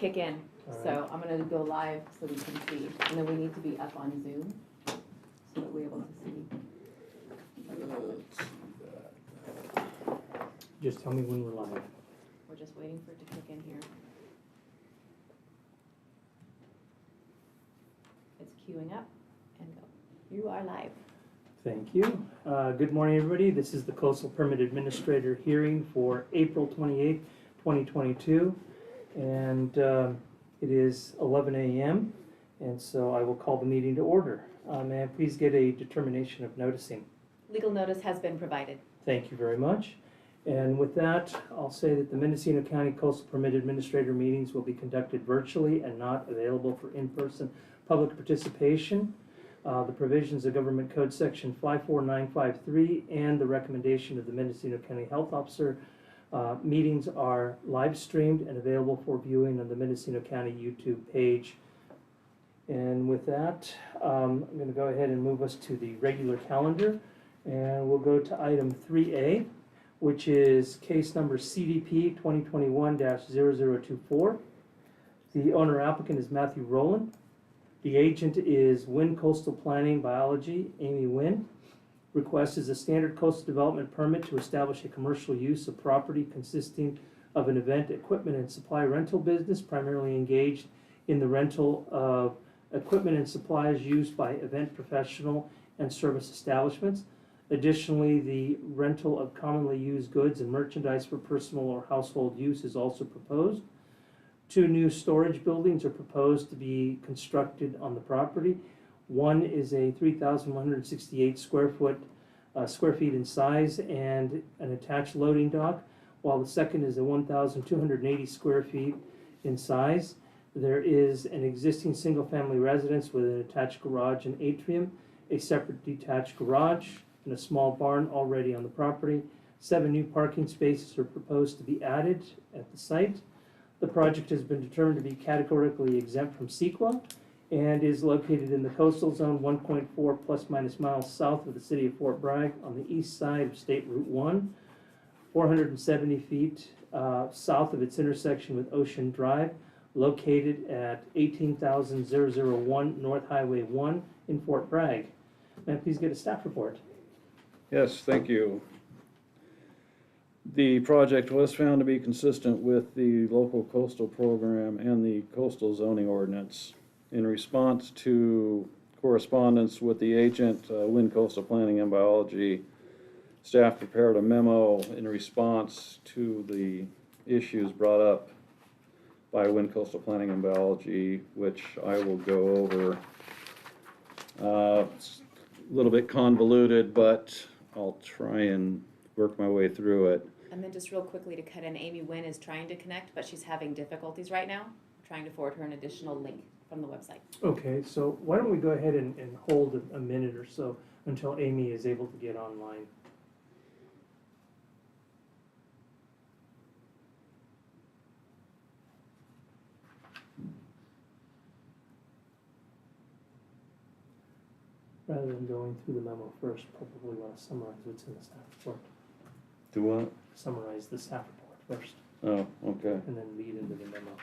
kick in. All So right. I'm gonna go live so we can see, and then we need to be up on Zoom so that we're able to see. Just tell me when we're live. We're just waiting for it to kick in here. It's queuing up and go. You are live. Thank you. Good morning, everybody. This is the Coastal Permit Administrator hearing for April 28th, 2022. And it is 11 a.m. And so I will call the meeting to order. May I please get a determination of noticing? Legal notice has been provided. Thank you very much. And with that, I'll say that the Mendocino County Coastal Permit Administrator meetings will be conducted virtually and not available for in-person public participation. The provisions of Government Code Section 54953 and the recommendation of the Mendocino County Health Officer meetings are live streamed and available for viewing on the Mendocino County YouTube page. And with that, I'm going to go ahead and move us to the regular calendar. And we'll go to item 3A, which is case number CDP 2021-0024. The owner applicant is Matthew Rowland. The agent is Wynn Coastal Planning Biology, Amy Wynn. Request is a standard coastal development permit to establish a commercial use of property consisting of an event, equipment, and supply rental business primarily engaged in the rental of equipment and supplies used by event professional and service establishments. Additionally, the rental of commonly used goods and merchandise for personal or household use is also proposed. 2 new storage buildings are proposed to be constructed on the property. One is a 3,168 square feet in size and an attached loading dock, while the second is a 1,280 square feet in size. There is an existing single-family residence with an attached garage and atrium, a separate detached garage, and a small barn already on the property. 7 new parking spaces are proposed to be added at the site. The project has been determined to be categorically exempt from CEQA and is located in the coastal zone 1.4 plus minus miles south of the city of Fort Bragg on the east side of State Route 1, 470 feet south of its intersection with Ocean Drive, located at 18,001 North Highway 1 in Fort Bragg. May I please get a staff report? Yes, thank you. The project was found to be consistent with the local coastal program and the coastal zoning ordinance. In response to correspondence with the agent, Wynn Coastal Planning and Biology, staff prepared a memo in response to the issues brought up by Wynn Coastal Planning and Biology, which I will go over. It's a little bit convoluted, but I'll try and work my way through it. And then just real quickly to cut in, Amy Wynn is trying to connect, but she's having difficulties right now. I'm trying to forward her an additional link from the website. Okay, so why don't we go ahead and hold a minute or so until Amy is able to get online. Rather than going through the memo first, probably want to summarize what's in the staff report. Do what? Summarize the staff report first, Oh, okay. and then lead into the memo.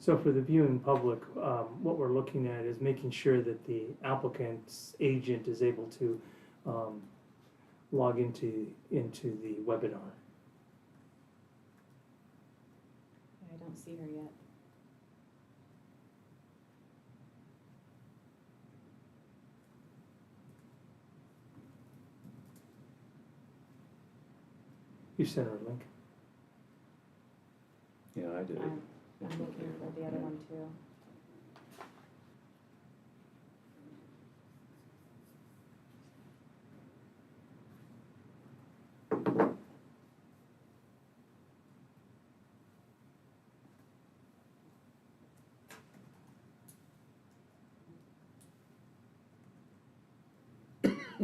So for the viewing public, what we're looking at is making sure that the applicant's agent is able to log into the webinar. I don't see her yet. You sent her a link. Yeah, I did. I'm looking for the other one too.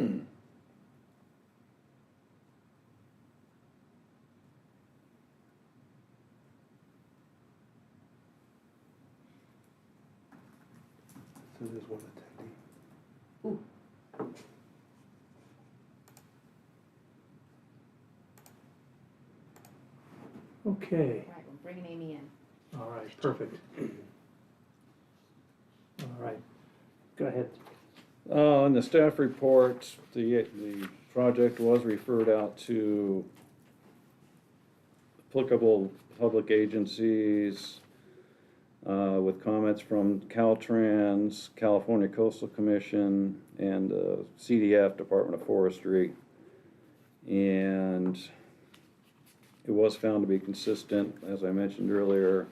So there's one attendee. Ooh. Okay, All right, we're bringing Amy in. all right, perfect. All right, go ahead. In the staff report, the project was referred out to applicable public agencies, with comments from Caltrans, California Coastal Commission, and CDF, Department of Forestry. And it was found to be consistent, as I mentioned earlier.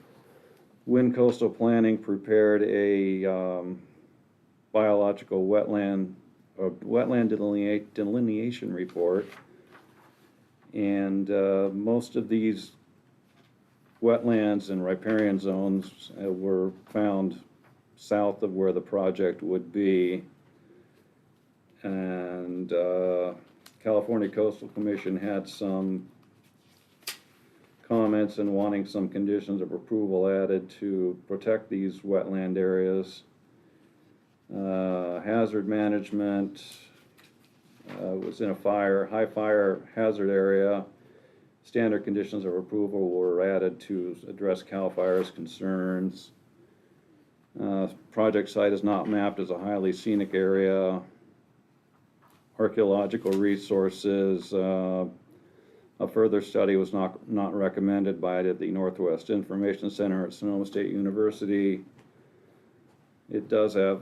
Wind Coastal Planning prepared a biological wetland delineation report. And most of these wetlands and riparian zones were found south of where the project would be. And California Coastal Commission had some comments and wanting some conditions of approval added to protect these wetland areas. Hazard management was in a high fire hazard area. Standard conditions of approval were added to address CAL FIRE's concerns. Project site is not mapped as a highly scenic area. Archaeological resources, a further study was not recommended by the Northwest Information Center at Sonoma State University. It does have,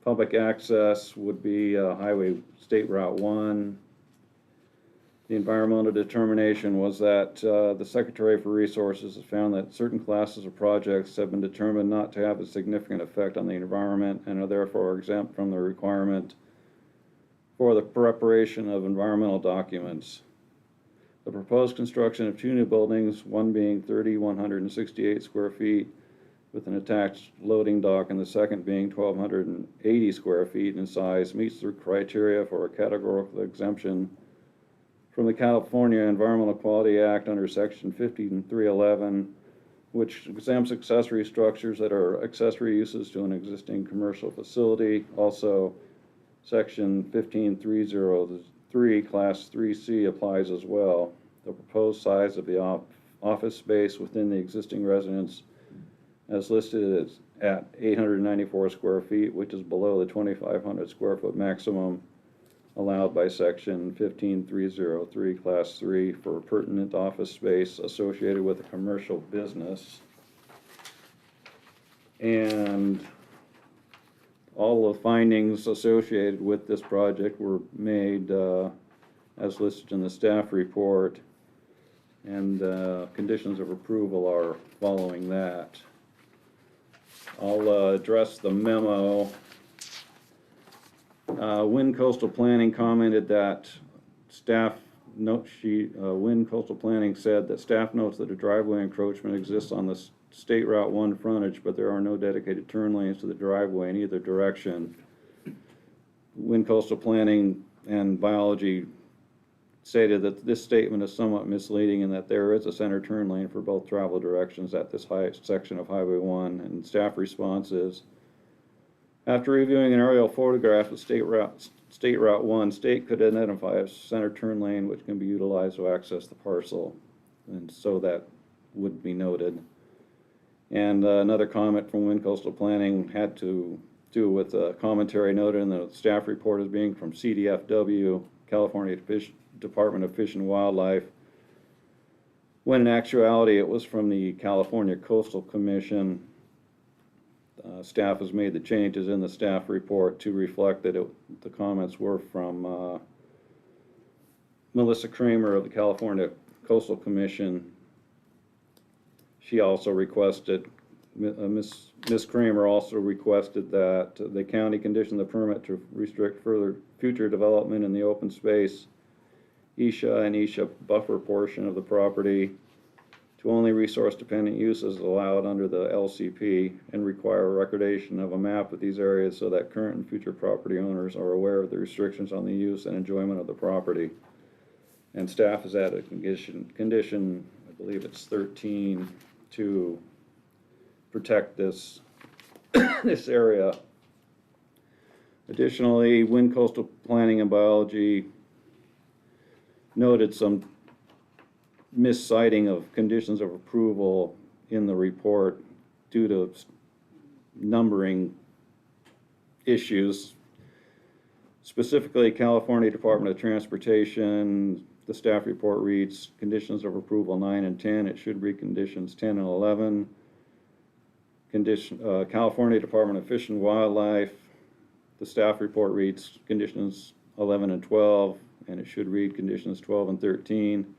public access would be Highway State Route 1. The environmental determination was that the Secretary for Resources has found that certain classes of projects have been determined not to have a significant effect on the environment and are therefore exempt from the requirement for the preparation of environmental documents. The proposed construction of 2 new buildings, one being 3,168 square feet with an attached loading dock and the second being 1,280 square feet in size, meets the criteria for a categorical exemption from the California Environmental Quality Act under Section 15311, which exempts accessory structures that are accessory uses to an existing commercial facility. Also, Section 15303, Class 3C applies as well. The proposed size of the office space within the existing residence as listed is at 894 square feet, which is below the 2,500 square foot maximum allowed by Section 15303, Class 3 for pertinent office space associated with a commercial business. And all the findings associated with this project were made as listed in the staff report, and conditions of approval are following that. I'll address the memo. Wind Coastal Planning commented that staff note sheet, Wind Coastal Planning said that staff notes that a driveway encroachment exists on the State Route 1 frontage, but there are no dedicated turn lanes to the driveway in either direction. Wind Coastal Planning and Biology stated that this statement is somewhat misleading and that there is a center turn lane for both travel directions at this section of Highway 1, and staff response is, after reviewing an aerial photograph of State Route 1, state could identify a center turn lane which can be utilized to access the parcel, and so that would be noted. And another comment from Wind Coastal Planning had to do with a commentary noted in the staff report as being from CDFW, California Department of Fish and Wildlife, when in actuality it was from the California Coastal Commission. Staff has made the changes in the staff report to reflect that the comments were from Melissa Kramer of the California Coastal Commission. She also requested, Ms. Kramer also requested that the county condition the permit to restrict further future development in the open space, Isha and Isha buffer portion of the property to only resource-dependent uses allowed under the LCP and require recordation of a map of these areas so that current and future property owners are aware of the restrictions on the use and enjoyment of the property. And staff has added a condition, I believe it's 13, to protect this, this area. Additionally, Wind Coastal Planning and Biology noted some misciting of conditions of approval in the report due to numbering issues. Specifically, California Department of Transportation, the staff report reads conditions of approval 9 and 10. It should read conditions 10 and 11. California Department of Fish and Wildlife, the staff report reads conditions 11 and 12, and it should read conditions 12 and 13.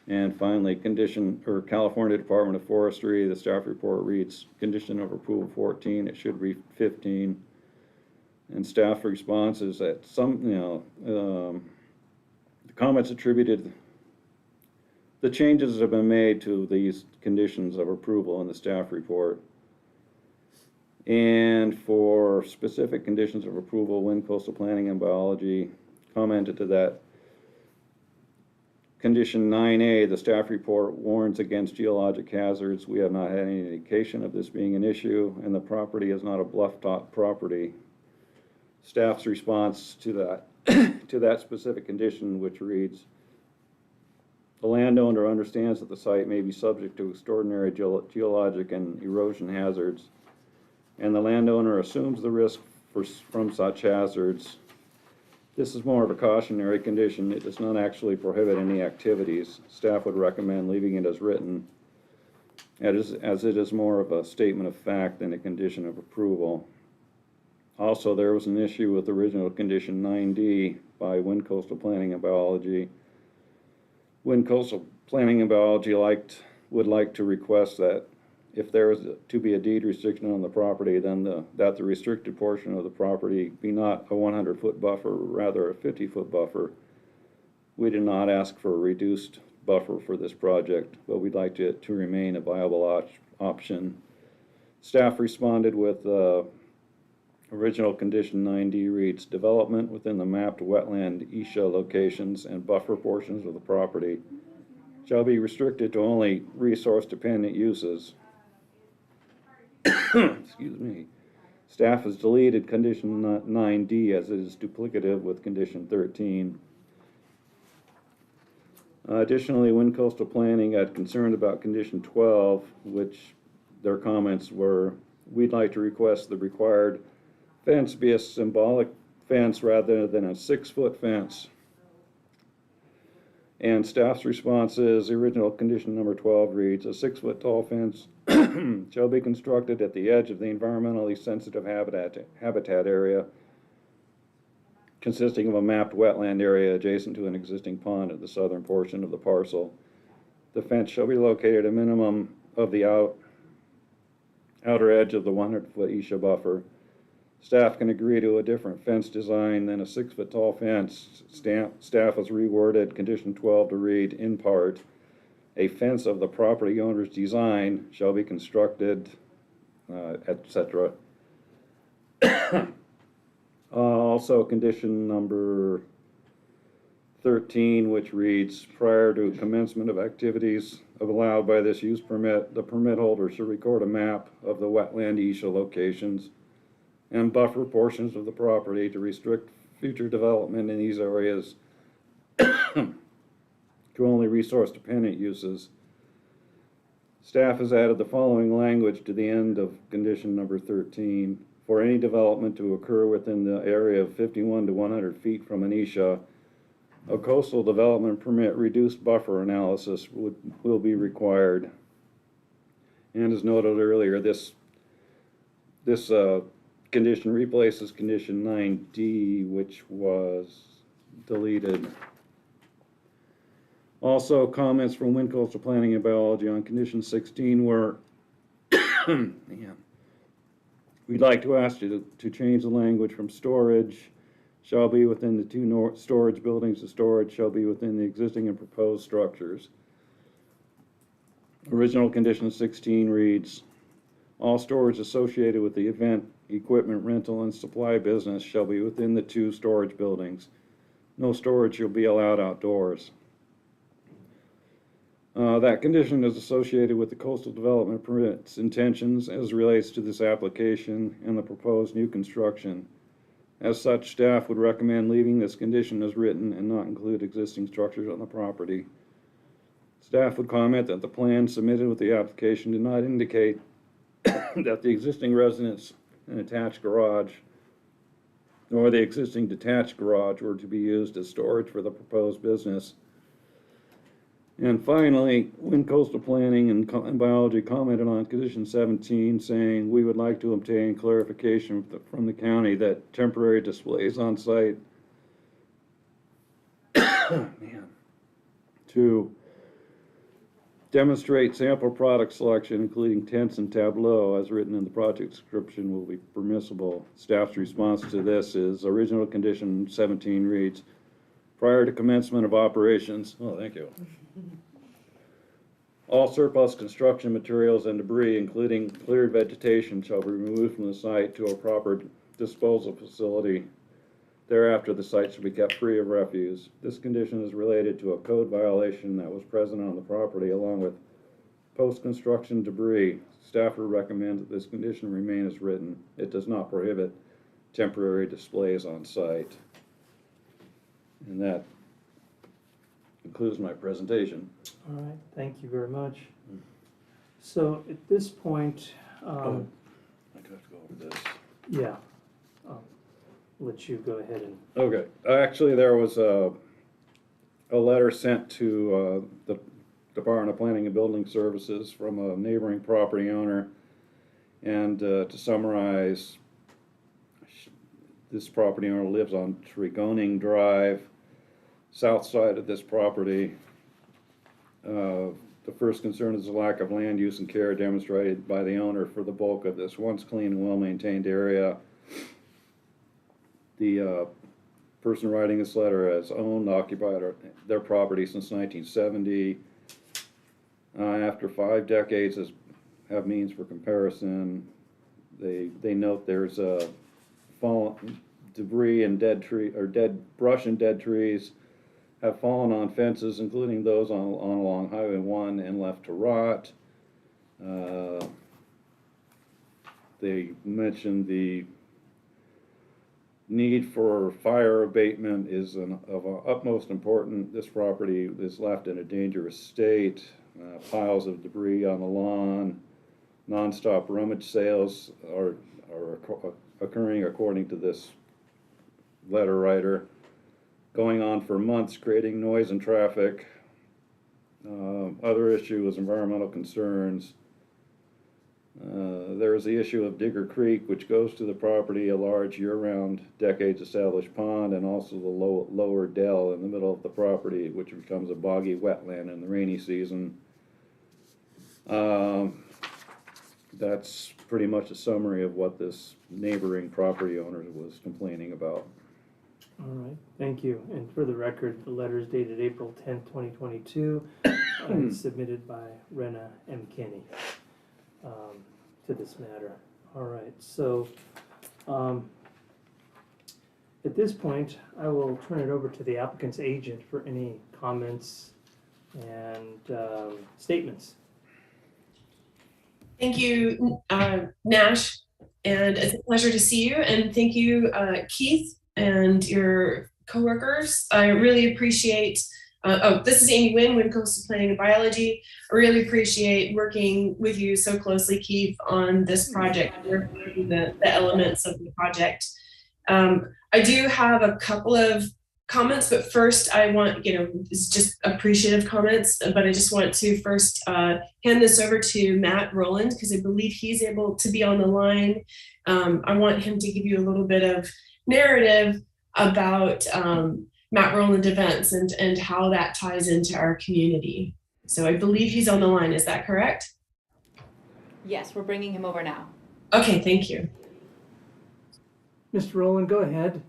And finally, California Department of Forestry, the staff report reads condition of approval 14, it should read 15. And staff response is that the comments attributed, the changes that have been made to these conditions of approval in the staff report. And for specific conditions of approval, Wind Coastal Planning and Biology commented to that. Condition 9A, the staff report warns against geologic hazards. We have not had any indication of this being an issue, and the property is not a bluff-top property. Staff's response to that, to that specific condition, which reads, the landowner understands that the site may be subject to extraordinary geologic and erosion hazards, and the landowner assumes the risk from such hazards. This is more of a cautionary condition. It does not actually prohibit any activities. Staff would recommend leaving it as written, as it is more of a statement of fact than a condition of approval. Also, there was an issue with original condition 9D by Wind Coastal Planning and Biology. Wind Coastal Planning and Biology would like to request that if there is to be a deed restriction on the property, then that the restricted portion of the property be not a 100-foot buffer, rather a 50-foot buffer. We did not ask for a reduced buffer for this project, but we'd like it to remain a viable option. Staff responded with original condition 9D reads, development within the mapped wetland ESHA locations and buffer portions of the property shall be restricted to only resource-dependent uses. Excuse me. Staff has deleted condition 9D as it is duplicative with condition 13. Additionally, Wind Coastal Planning had concerned about condition 12, which their comments were, we'd like to request the required fence be a symbolic fence rather than a 6-foot fence. And staff's response is, the original condition number 12 reads, a 6-foot tall fence shall be constructed at the edge of the environmentally sensitive habitat area consisting of a mapped wetland area adjacent to an existing pond at the southern portion of the parcel. The fence shall be located a minimum of the outer edge of the 100-foot ESHA buffer. Staff can agree to a different fence design than a 6-foot tall fence. Staff has reworded condition 12 to read, in part, a fence of the property owner's design shall be constructed, etc. Also, condition number 13, which reads, prior to commencement of activities allowed by this use permit, the permit holder should record a map of the wetland ESHA locations and buffer portions of the property to restrict future development in these areas to only resource-dependent uses. Staff has added the following language to the end of condition number 13. For any development to occur within the area of 51 to 100 feet from an ESHA, a coastal development permit reduced buffer analysis will be required. And as noted earlier, this condition replaces condition 9D, which was deleted. Also, comments from Wind Coastal Planning and Biology on condition 16 were, we'd like to ask you to change the language from storage shall be within the two storage buildings to storage shall be within the existing and proposed structures. Original condition 16 reads, all storage associated with the event, equipment rental, and supply business shall be within the 2 storage buildings. No storage will be allowed outdoors. That condition is associated with the coastal development permit's intentions as relates to this application and the proposed new construction. As such, staff would recommend leaving this condition as written and not include existing structures on the property. Staff would comment that the plan submitted with the application did not indicate that the existing residence and attached garage nor the existing detached garage were to be used as storage for the proposed business. And finally, Wind Coastal Planning and Biology commented on condition 17, saying, we would like to obtain clarification from the county that temporary displays on site to demonstrate sample product selection, including tents and tableau, as written in the project description, will be permissible. Staff's response to this is, original condition 17 reads, prior to commencement of operations, oh, thank you. All surplus construction materials and debris, including cleared vegetation, shall be removed from the site to a proper disposal facility. Thereafter, the site shall be kept free of refuse. This condition is related to a code violation that was present on the property, along with post-construction debris. Staff would recommend that this condition remain as written. It does not prohibit temporary displays on site. And that concludes my presentation. All right, thank you very much. So at this point, I do have to go over this. yeah, I'll let you go ahead and, Okay, actually, there was a letter sent to the Department of Planning and Building Services from a neighboring property owner. And to summarize, this property owner lives on Tregoning Drive, south side of this property. The first concern is the lack of land use and care demonstrated by the owner for the bulk of this once clean and well-maintained area. The person writing this letter has owned, occupied their property since 1970. After 5 decades, have means for comparison. They note there's fallen debris and dead tree or dead brush and dead trees have fallen on fences, including those on along Highway 1 and left to rot. They mentioned the need for fire abatement is of utmost importance. This property is left in a dangerous state. Piles of debris on the lawn. Non-stop rummage sales are occurring, according to this letter writer, going on for months, creating noise and traffic. Other issue is environmental concerns. There is the issue of Digger Creek, which goes to the property, a large year-round, decades-established pond, and also the lower dell in the middle of the property, which becomes a boggy wetland in the rainy season. That's pretty much a summary of what this neighboring property owner was complaining about. all right, thank you. And for the record, the letter is dated April 10th, 2022, and submitted by Rena M. Kinney to this matter. All right, so at this point, I will turn it over to the applicant's agent for any comments and statements. Thank you, Nash, and it's a pleasure to see you. And thank you, Keith, and your coworkers. I really appreciate. This is Amy Wynn, Wind Coastal Planning and Biology. I really appreciate working with you so closely, Keith, on this project, the elements of the project. I do have a couple of comments, but first I want, it's just appreciative comments, but I just want to first hand this over to Matt Rowland, because I believe he's able to be on the line. I want him to give you a little bit of narrative about Matt Rowland events and how that ties into our community. So I believe he's on the line, is that correct? Yes, we're bringing him over now. Okay, thank you. Mr. Rowland, go ahead.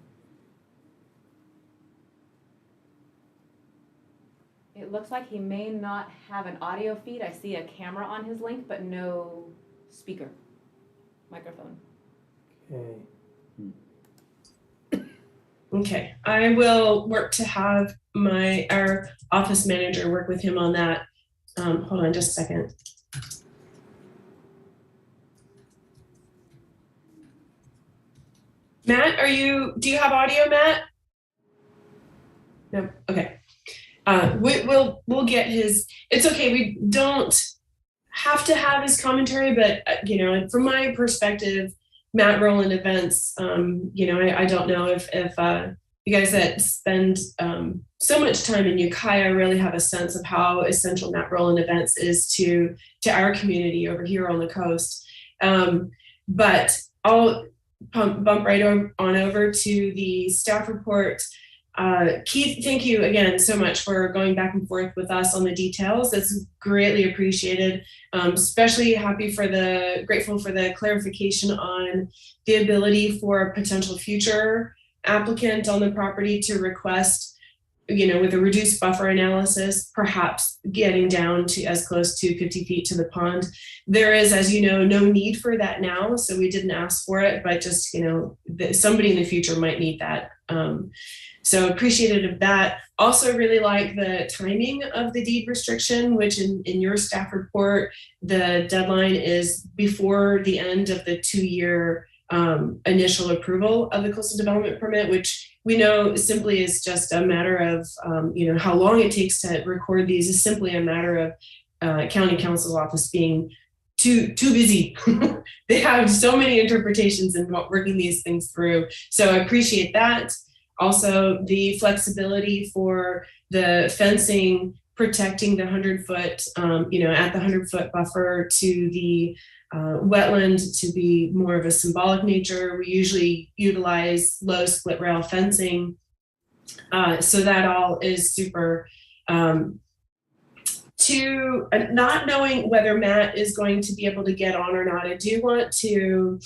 It It looks like he may not have an audio feed. I see a camera on his link, but no speaker, microphone. Okay. Okay, I will work to have our office manager work with him on that. Hold on just a second. Matt, do you have audio, Matt? No, okay. We'll get his, it's okay, we don't have to have his commentary, but from my perspective, Matt Rowland Events, I don't know if you guys that spend so much time in Ukiah really have a sense of how essential Matt Rowland Events is to our community over here on the coast. But I'll bump right on over to the staff report. Keith, thank you again so much for going back and forth with us on the details. That's greatly appreciated. Especially grateful for the clarification on the ability for a potential future applicant on the property to request, with a reduced buffer analysis, perhaps getting down to as close to 50 feet to the pond. There is, as you know, no need for that now, so we didn't ask for it, but just, somebody in the future might need that. So appreciated of that. Also really like the timing of the deed restriction, which in your staff report, the deadline is before the end of the 2-year initial approval of the coastal development permit, which we know simply is just a matter of, how long it takes to record these is simply a matter of county counsel's office being too busy. They have so many interpretations and working these things through. So I appreciate that. Also, the flexibility for the fencing, protecting the 100-foot, at the 100-foot buffer to the wetland to be more of a symbolic nature. We usually utilize low split rail fencing. So that all is super. Not knowing whether Matt is going to be able to get on or not, I do want to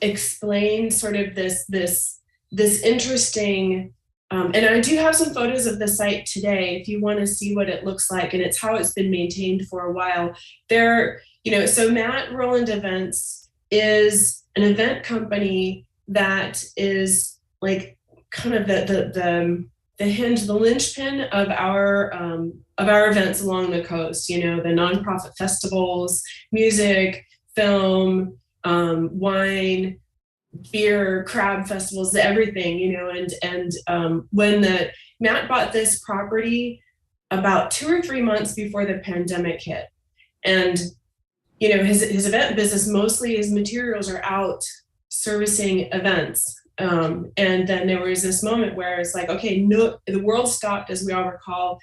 explain sort of this interesting, and I do have some photos of the site today if you want to see what it looks like, and it's how it's been maintained for a while. So Matt Rowland Events is an event company that is like kind of the linchpin of our events along the coast. The nonprofit festivals, music, film, wine, beer, crab festivals, everything, when Matt bought this property about 2 or 3 months before the pandemic hit, and his event business mostly his materials are out servicing events, and then there was this moment where it's like, okay, no, the world stopped, as we all recall,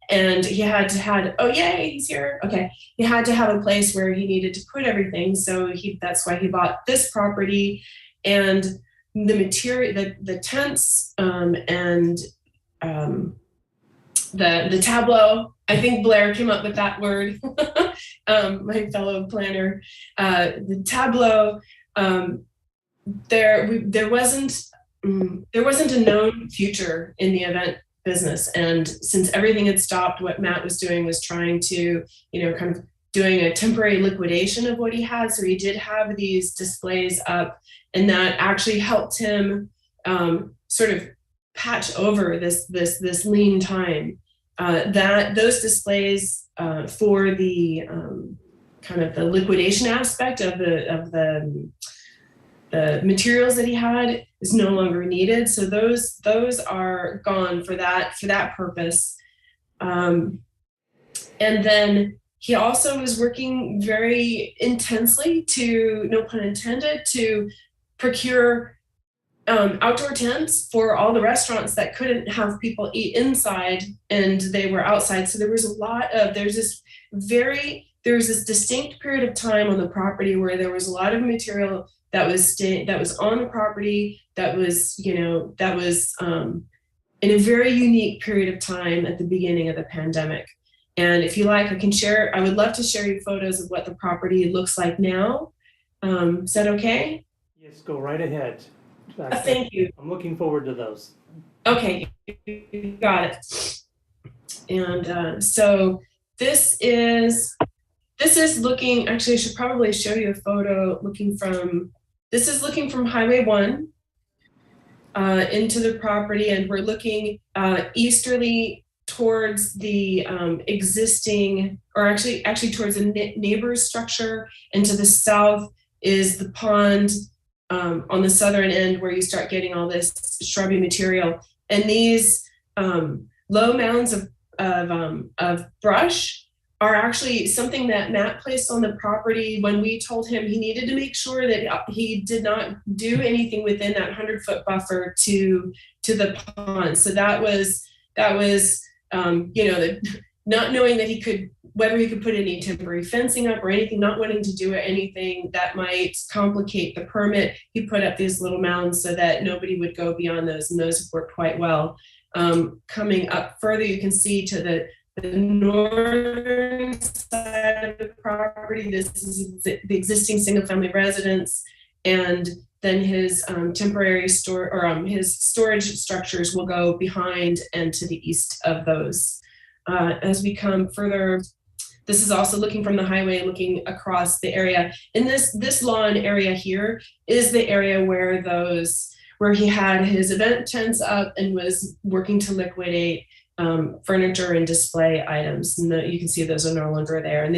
and he had oh yay, he's here. Okay, he had to have a place where he needed to put everything, so that's why he bought this property. And the material, the tents, and the tableau. I think Blair came up with that word. My fellow planner. The tableau. There wasn't a known future in the event business, and since everything had stopped, what Matt was doing was trying to, kind of doing a temporary liquidation of what he had. So he did have these displays up, and that actually helped him sort of patch over this lean time. Those displays for the kind of the liquidation aspect of the materials that he had is no longer needed. So those are gone for that purpose. And then he also was working very intensely to, no pun intended, to procure outdoor tents for all the restaurants that couldn't have people eat inside and they were outside. So there was this distinct period of time on the property where there was a lot of material that was on the property that was in a very unique period of time at the beginning of the pandemic. And if you like, I would love to share you photos of what the property looks like now. Is that okay? Yes, go right ahead. Thank you. I'm looking forward to those. Okay, you got it. And so this is looking, actually I should probably show you a photo this is looking from Highway 1 into the property, and we're looking easterly towards the existing, or actually towards the neighbor's structure, and to the south is the pond on the southern end where you start getting all this shrubby material. And these low mounds of brush are actually something that Matt placed on the property when we told him he needed to make sure that he did not do anything within that 100-foot buffer to the pond. So that was not knowing that whether he could put any temporary fencing up or anything, not wanting to do anything that might complicate the permit. He put up these little mounds so that nobody would go beyond those, and those have worked quite well. Coming up further, you can see to the northern side of the property, this is the existing single-family residence, and then his temporary his storage structures will go behind and to the east of those. As we come further, this is also looking from the highway, looking across the area. In this lawn area here is the area where he had his event tents up and was working to liquidate furniture and display items. And you can see those are no longer there, and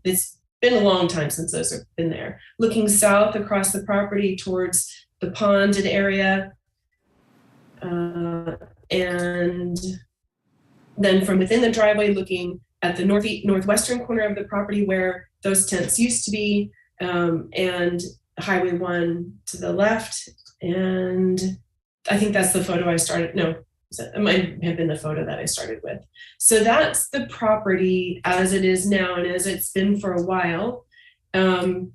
it's been a long time since those have been there. Looking south across the property towards the ponded area, and then from within the driveway, looking at the northwestern corner of the property where those tents used to be, and Highway 1 to the left. And I think that's the photo I started. No, it might have been the photo that I started with. So that's the property as it is now and as it's been for a while. And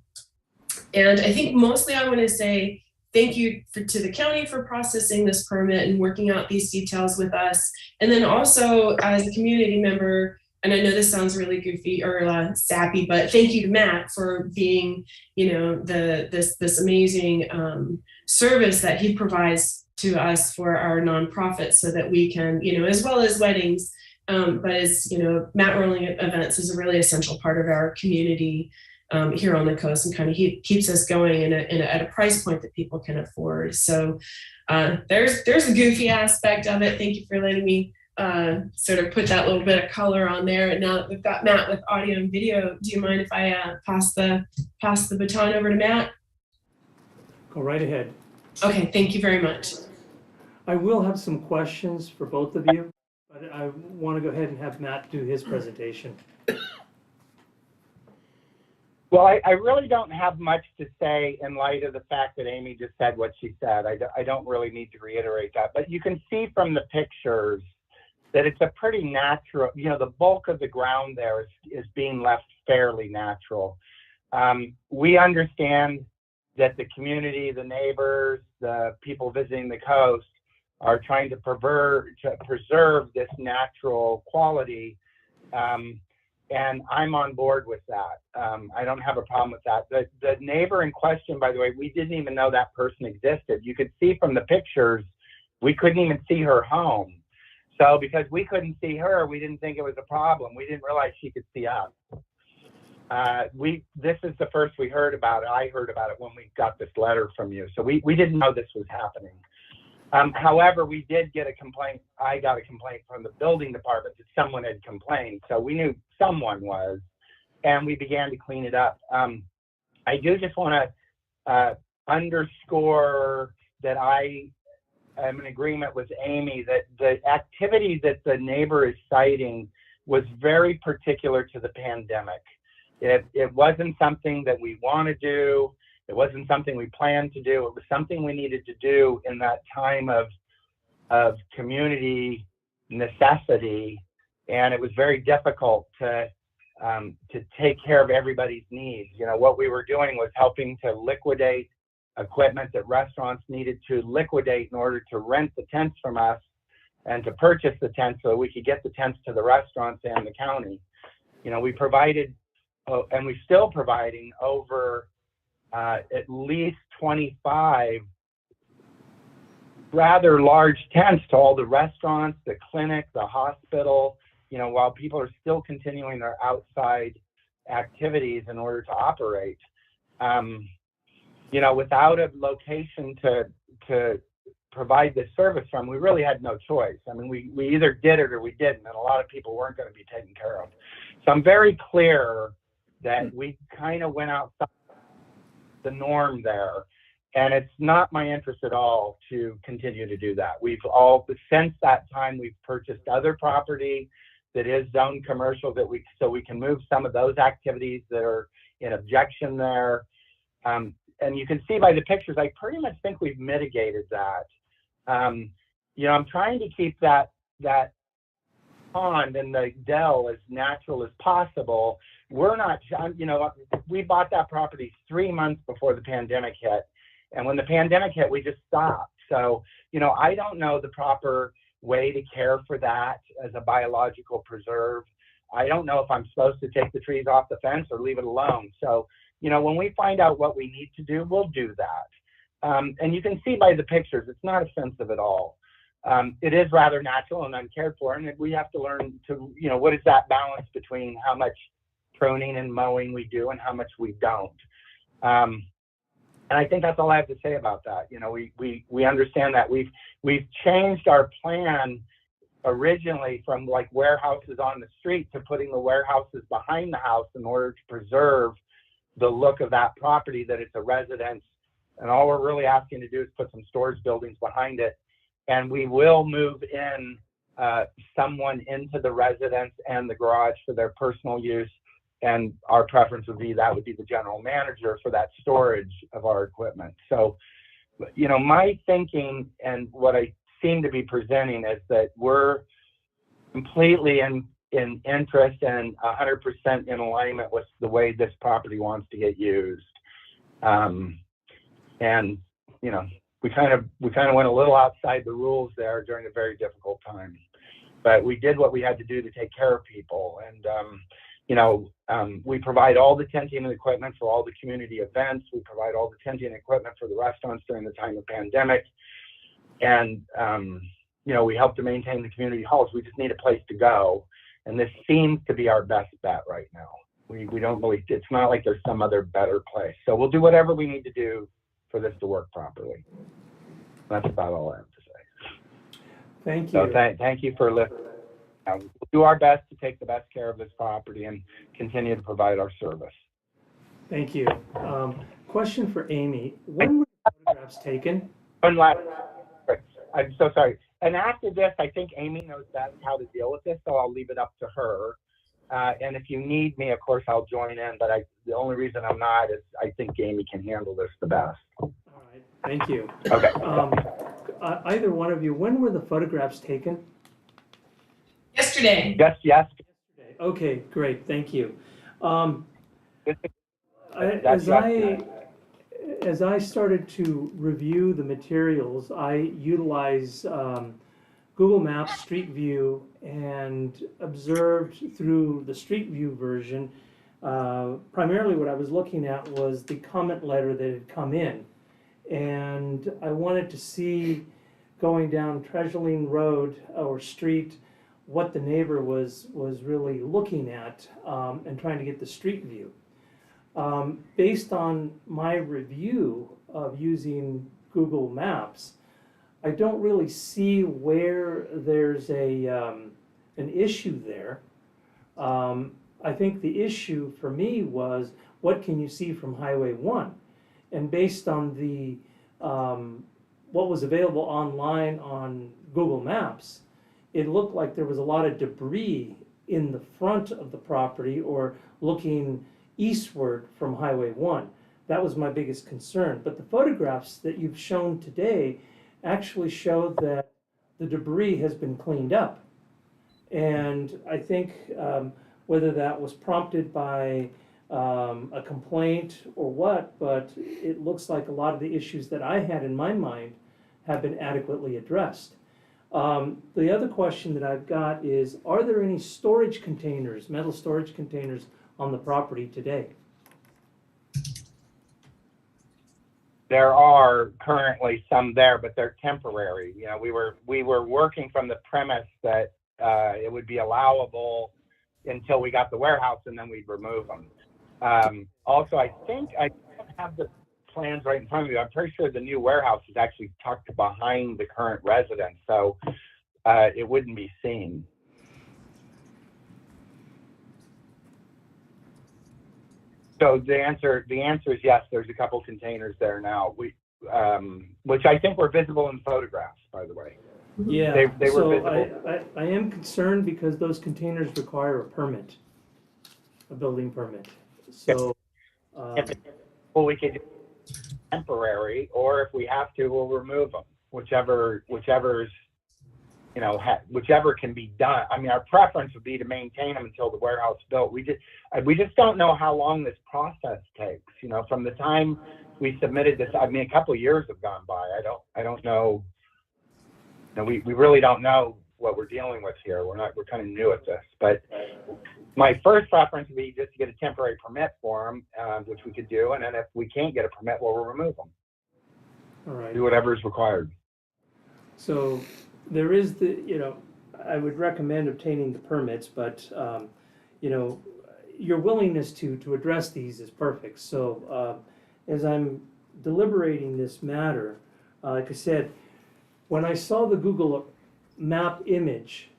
I think mostly I want to say thank you to the county for processing this permit and working out these details with us. And then also as a community member, and I know this sounds really goofy or sappy, but thank you to Matt for being, this amazing service that he provides to us for our nonprofit, so that we can, as well as weddings, but as Matt Rolling Events is a really essential part of our community here on the coast, and kind of keeps us going at a price point that people can afford. So there's a goofy aspect of it. Thank you for letting me sort of put that little bit of color on there. And now that we've got Matt with audio and video, do you mind if I pass the baton over to Matt? Go right ahead. Okay, thank you very much. I will have some questions for both of you, but I want to go ahead and have Matt do his presentation. Well, I really don't have much to say in light of the fact that Amy just said what she said. I don't really need to reiterate that, but you can see from the pictures that it's a pretty natural, the bulk of the ground there is being left fairly natural. We understand that the community, the neighbors, the people visiting the coast are trying to preserve this natural quality. And I'm on board with that. I don't have a problem with that. The neighbor in question, by the way, we didn't even know that person existed. You could see from the pictures, we couldn't even see her home. So because we couldn't see her, we didn't think it was a problem. We didn't realize she could see us. This is the first we heard about it. I heard about it when we got this letter from you. So we didn't know this was happening. However, we did get a complaint. I got a complaint from the building department that someone had complained. So we knew someone was, and we began to clean it up. I do just want to underscore that I am in agreement with Amy that the activity that the neighbor is citing was very particular to the pandemic. It wasn't something that we want to do. It wasn't something we planned to do. It was something we needed to do in that time of community necessity, and it was very difficult to take care of everybody's needs. What we were doing was helping to liquidate equipment that restaurants needed to liquidate in order to rent the tents from us and to purchase the tents so we could get the tents to the restaurants and the county. We provided, and we're still providing over at least 25 rather large tents to all the restaurants, the clinic, the hospital, while people are still continuing their outside activities in order to operate, without a location to provide this service from, we really had no choice. I mean, we either did it or we didn't, and a lot of people weren't going to be taken care of. So I'm very clear that we kind of went outside the norm there, and it's not my interest at all to continue to do that. Since that time, we've purchased other property that is zoned commercial so we can move some of those activities that are in objection there. And you can see by the pictures, I pretty much think we've mitigated that. I'm trying to keep that pond and the dell as natural as possible. We're not, we bought that property 3 months before the pandemic hit. And when the pandemic hit, we just stopped. So, I don't know the proper way to care for that as a biological preserve. I don't know if I'm supposed to take the trees off the fence or leave it alone. So, when we find out what we need to do, we'll do that. And you can see by the pictures, it's not offensive at all. It is rather natural and uncared for, and we have to learn to, what is that balance between how much pruning and mowing we do and how much we don't. And I think that's all I have to say about that. We understand that we've changed our plan originally from like warehouses on the street to putting the warehouses behind the house in order to preserve the look of that property, that it's a residence. And all we're really asking to do is put some storage buildings behind it. And we will move in someone into the residence and the garage for their personal use. And our preference would be the general manager for that storage of our equipment. So, my thinking and what I seem to be presenting is that we're completely in interest and 100% in alignment with the way this property wants to get used. And, we kind of went a little outside the rules there during a very difficult time, but we did what we had to do to take care of people. And, we provide all the tenting and equipment for all the community events. We provide all the tenting and equipment for the restaurants during the time of pandemic. And, we help to maintain the community halls. We just need a place to go. And this seems to be our best bet right now. We don't believe, it's not like there's some other better place. So we'll do whatever we need to do for this to work properly. That's about all I have to say. Thank you. So thank you for listening. We'll do our best to take the best care of this property and continue to provide our service. Thank you. Question for Amy. When were the photographs taken? One last, I'm so sorry. And after this, I think Amy knows best how to deal with this, so I'll leave it up to her. And if you need me, of course, I'll join in. But the only reason I'm not is I think Amy can handle this the best. All right. Thank you. Okay. Either one of you, when were the photographs taken? Yesterday. Yes. Yesterday. Okay, great. Thank you. As I started to review the materials, I utilize Google Maps Street View and observed through the Street View version. Primarily what I was looking at was the comment letter that had come in. And I wanted to see, going down Treasuring Road or street, what the neighbor was really looking at and trying to get the street view. Based on my review of using Google Maps, I don't really see where there's an issue there. I think the issue for me was, what can you see from Highway 1? And based on the what was available online on Google Maps, it looked like there was a lot of debris in the front of the property or looking eastward from Highway 1. That was my biggest concern. But the photographs that you've shown today actually show that the debris has been cleaned up. And I think whether that was prompted by a complaint or what, but it looks like a lot of the issues that I had in my mind have been adequately addressed. The other question that I've got is, are there any storage containers, metal storage containers on the property today? There are currently some there, but they're temporary. We were working from the premise that it would be allowable until we got the warehouse, and then we'd remove them. Also, I think I don't have the plans right in front of me. I'm pretty sure the new warehouse is actually tucked behind the current residence, so it wouldn't be seen. So the answer is yes. There's a couple containers there now. Which I think were visible in photographs, by the way. Yeah, They were so visible. I am concerned because those containers require a permit, a building permit. So, Well, we could do temporary, or if we have to, we'll remove them. Whichever's, whichever can be done. I mean, our preference would be to maintain them until the warehouse is built. We just don't know how long this process takes. From the time we submitted this, I mean, a couple of years have gone by. I don't know. We really don't know what we're dealing with here. We're kind of new at this. But my first preference would be just to get a temporary permit for them, which we could do. And then if we can't get a permit, we'll remove them. all right. Do whatever is required. So there is I would recommend obtaining the permits, but, your willingness to address these is perfect. So as I'm deliberating this matter, like I said, when I saw the Google map image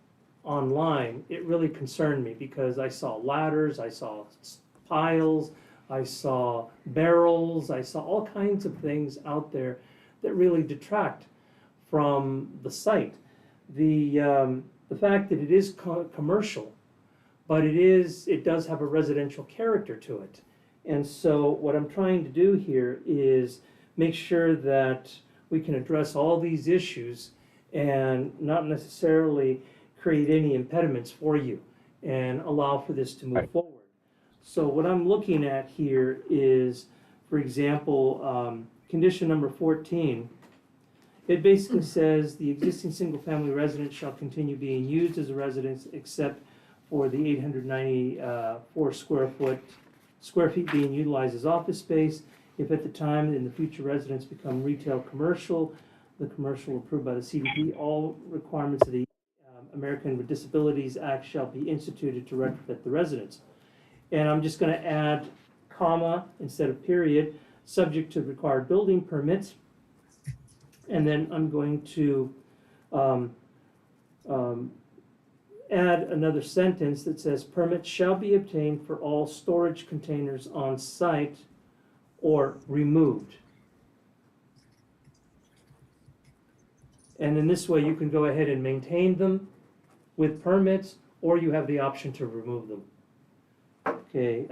online, it really concerned me because I saw ladders, I saw piles, I saw barrels, I saw all kinds of things out there that really detract from the site. The fact that it is commercial, but it does have a residential character to it. And so what I'm trying to do here is make sure that we can address all these issues and not necessarily create any impediments for you and allow for this to move forward. So what I'm looking at here is, for example, condition number 14. It basically says the existing single-family residence shall continue being used as a residence except for the 894 square feet being utilized as office space. If at the time in the future residents become retail commercial, the commercial approved by the CDP, all requirements of the American with Disabilities Act shall be instituted to retrofit the residence. And I'm just going to add comma instead of period, subject to required building permits. And then I'm going to add another sentence that says permits shall be obtained for all storage containers on site or removed. And in this way, you can go ahead and maintain them with permits, or you have the option to remove them. Okay,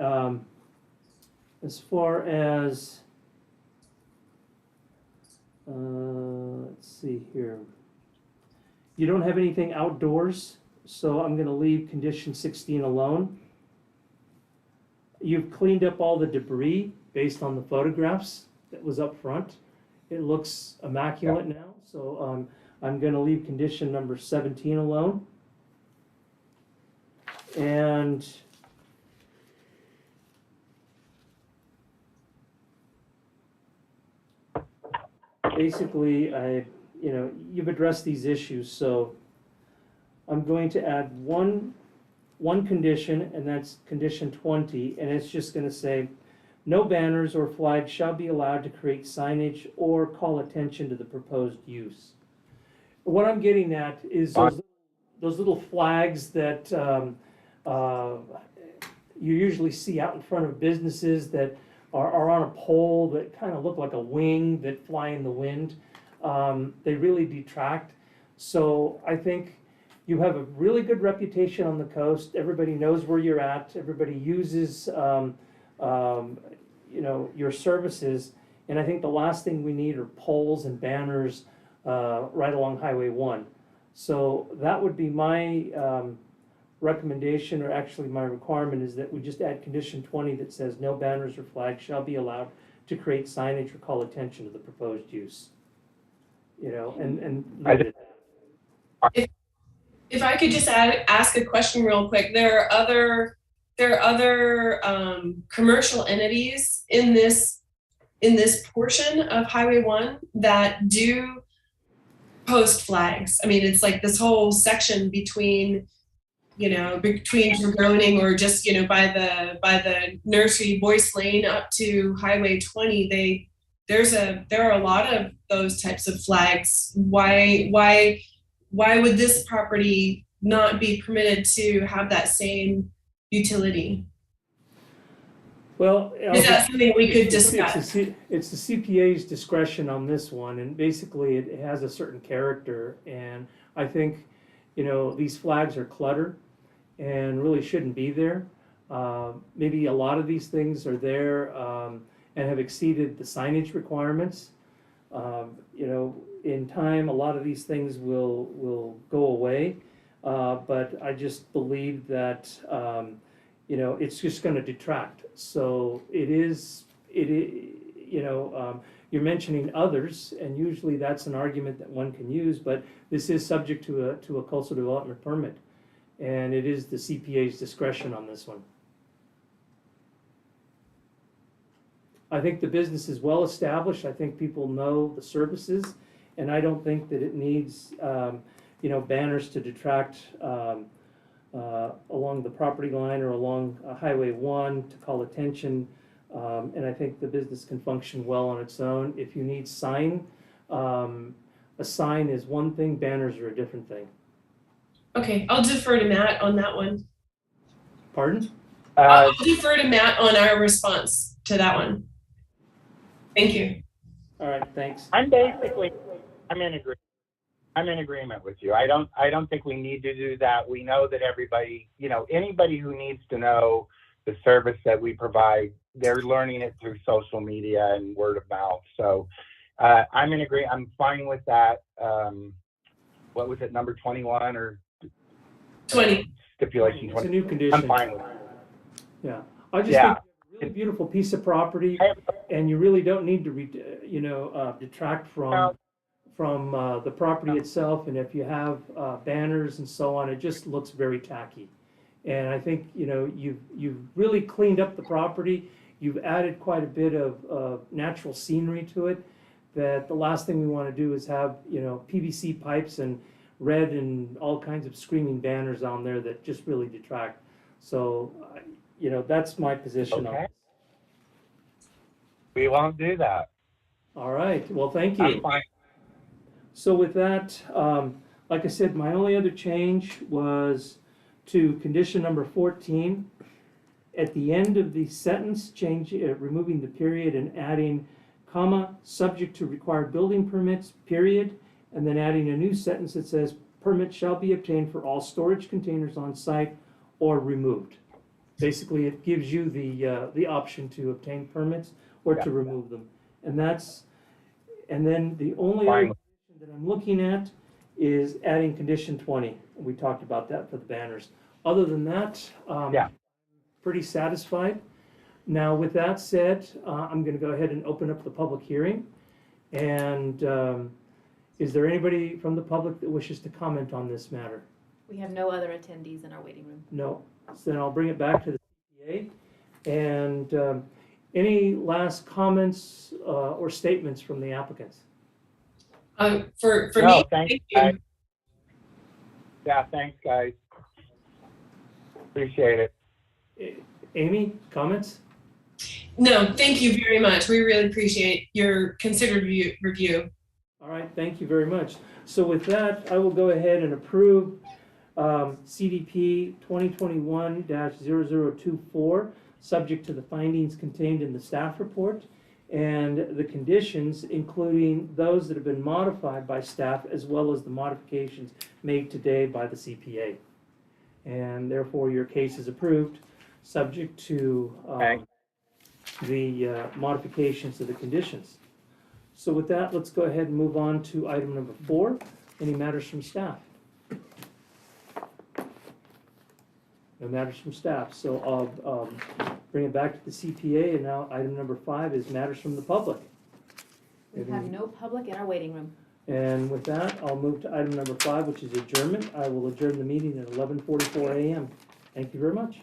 as far as, let's see here. You don't have anything outdoors, so I'm going to leave condition 16 alone. You've cleaned up all the debris based on the photographs that was up front. It looks immaculate now, so I'm going to leave condition number 17 alone. And basically, you've addressed these issues, so I'm going to add one condition, and that's condition 20, and it's just going to say, no banners or flags shall be allowed to create signage or call attention to the proposed use. What I'm getting at is those little flags that you usually see out in front of businesses that are on a pole that kind of look like a wing that fly in the wind. They really detract. So I think you have a really good reputation on the coast. Everybody knows where you're at. Everybody uses your services. And I think the last thing we need are poles and banners right along Highway 1. So that would be my recommendation, or actually my requirement, is that we just add condition 20 that says no banners or flags shall be allowed to create signage or call attention to the proposed use. And if I could just ask a question real quick. There are other commercial entities in this portion of Highway 1 that do post flags. I mean, it's like this whole section between, between Dragoning or just, by the nursery Boyce Lane up to Highway 20, there are a lot of those types of flags. Why would this property not be permitted to have that same utility? Well, Is that something we could discuss? It's the CPA's discretion on this one, and basically it has a certain character, and I think, these flags are clutter and really shouldn't be there. Maybe a lot of these things are there and have exceeded the signage requirements. In time, a lot of these things will go away, but I just believe that it's just going to detract. So you're mentioning others, and usually that's an argument that one can use, but this is subject to a coastal development permit, and it is the CPA's discretion on this one. I think the business is well established. I think people know the services, and I don't think that it needs banners to detract along the property line or along Highway 1 to call attention, and I think the business can function well on its own. If you need a sign is one thing, banners are a different thing. Okay, I'll defer to Matt on that one. Pardon? I'll defer to Matt on our response to that one. Thank you. All right, thanks. I'm in agreement. I'm in agreement with you. I don't think we need to do that. We know that everybody, anybody who needs to know the service that we provide, they're learning it through social media and word of mouth. So I'm in agreement. I'm fine with that. What was it, number 21 or 20? Stipulation 20. It's a new condition. I'm fine with it. Yeah, I just think you have a really beautiful piece of property, and you really don't need to, detract from the property itself. And if you have banners and so on, it just looks very tacky. And I think you've really cleaned up the property. You've added quite a bit of natural scenery to it. That the last thing we want to do is have PVC pipes and red and all kinds of screaming banners on there that just really detract. So that's my position on it. We won't do that. All right. Well, thank you. I'm fine. So with that, like I said, my only other change was to condition number 14. At the end of the sentence, removing the period and adding comma, subject to required building permits, period, and then adding a new sentence that says, permit shall be obtained for all storage containers on site or removed. Basically, it gives you the option to obtain permits or to remove them. And then the only other condition that I'm looking at is adding condition 20. We talked about that for the banners. Other than that, pretty satisfied. Now, with that said, I'm going to go ahead and open up the public hearing. And is there anybody from the public that wishes to comment on this matter? We have no other attendees in our waiting room. No. So then I'll bring it back to the CPA. And any last comments or statements from the applicants? For No, me, thank thank you. you. Yeah, thanks, guys. Appreciate it. Amy, comments? No, thank you very much. We really appreciate your considered review. All right, thank you very much. So with that, I will go ahead and approve CDP 2021-0024, subject to the findings contained in the staff report and the conditions, including those that have been modified by staff, as well as the modifications made today by the CPA. And therefore, your case is approved, subject to the modifications of the conditions. So with that, let's go ahead and move on to item number 4, any matters from staff? No matters from staff, so I'll bring it back to the CPA, and now item number 5 is matters from the public. We have no public in our waiting room. And with that, I'll move to item number 5, which is adjournment. I will adjourn the meeting at 11:44 a.m. Thank you very much.